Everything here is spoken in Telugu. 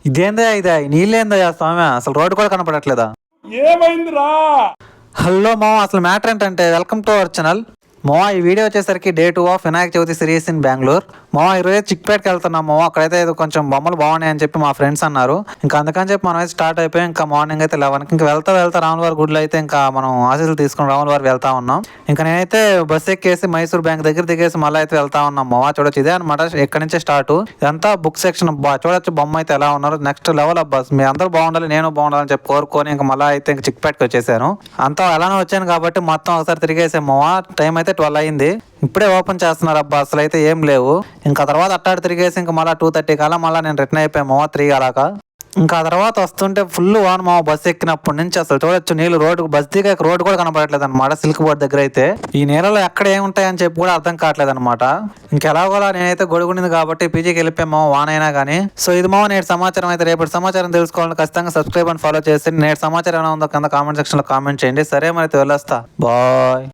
ఇదేందా ఇదే నీళ్ళేందా స్వామి, అసలు రోడ్డు కూడా కనపడట్లేదా? ఏమైందిరా? హలో మామ, అసలు మ్యాటర్ ఏంటంటే వెల్కమ్ టు అవర్ ఛానల్. మామ ఈ వీడియో వచ్చేసరికి day 2 of Vinayaka Chavithi series in Bengaluru. మామ ఈరోజు చిక్పేటకి వెళ్తున్నాం మామ. అక్కడైతే ఏదో కొంచెం బొమ్మలు బాగున్నాయని చెప్పి మా ఫ్రెండ్స్ అన్నారు. ఇంకా అందుకని చెప్పి మనం అయితే స్టార్ట్ అయిపోయి ఇంకా మార్నింగ్ అయితే 11కి ఇంకా వెళ్తా రాములవారి గుడిలో అయితే ఇంకా మనం ఆశీస్సులు తీసుకుని రాములవారి వెళ్తా ఉన్నాం. ఇంకా నేనైతే బస్ ఎక్కేసి మైసూర్ బ్యాంక్ దగ్గర దిగేసి మళ్ళీ అయితే వెళ్తా ఉన్నాం మామ. చూడొచ్చు ఇదే అనమాట, ఎక్కడి నుంచే స్టార్ట్. ఇదంతా బుక్ సెక్షన్. చూడొచ్చు బొమ్మ అయితే ఎలా ఉన్నారు. నెక్స్ట్ లెవెల్ అబ్బా, మీ అందరూ బాగుండాలి నేను బాగుండాలని చెప్పి కోరుకొని ఇంకా మళ్ళీ అయితే ఇంకా చిక్పేటకి వచ్చేసాను. అంతా ఎలానో వచ్చాను కాబట్టి మొత్తం ఒకసారి తిరిగేసాం మామ. టైం అయితే 12 అయింది. ఇప్పుడే ఓపెన్ చేస్తున్నారు అబ్బా, అసలు అయితే ఏం లేవు. ఇంకా తర్వాత అట్టాడు తిరిగేసి ఇంకా మళ్ళీ 2:30 కల్లా మళ్ళీ నేను రిటర్న్ అయిపోయాము మామ 3 అలాగా. ఇంకా తర్వాత వస్తుంటే ఫుల్ వాన్ మామ. బస్సు ఎక్కినప్పటి నుంచి అసలు చూడొచ్చు నీళ్ళు రోడ్డు, బస్ దిగాక రోడ్డు కూడా కనపడట్లేదు అనమాట. సిల్క్ బోర్డ్ దగ్గర అయితే ఈ నీళ్ళలో ఎక్కడ ఏముంటాయని చెప్పి కూడా అర్థం కావట్లేదు అనమాట. ఇంకెలాగోలా నేనైతే గొడుగుండింది కాబట్టి పీజీకి వెళ్ళిపోయాము వాన్ అయినా కానీ. సో ఇది మామ నేటి సమాచారం. అయితే రేపటి సమాచారం తెలుసుకోవాలని ఖచ్చితంగా సబ్స్క్రైబ్ అని ఫాలో చేసి నేటి సమాచారం ఎలా ఉందో కింద కామెంట్ సెక్షన్ లో కామెంట్ చేయండి. సరే మరి అయితే వెళ్ళొస్తా, బాయ్.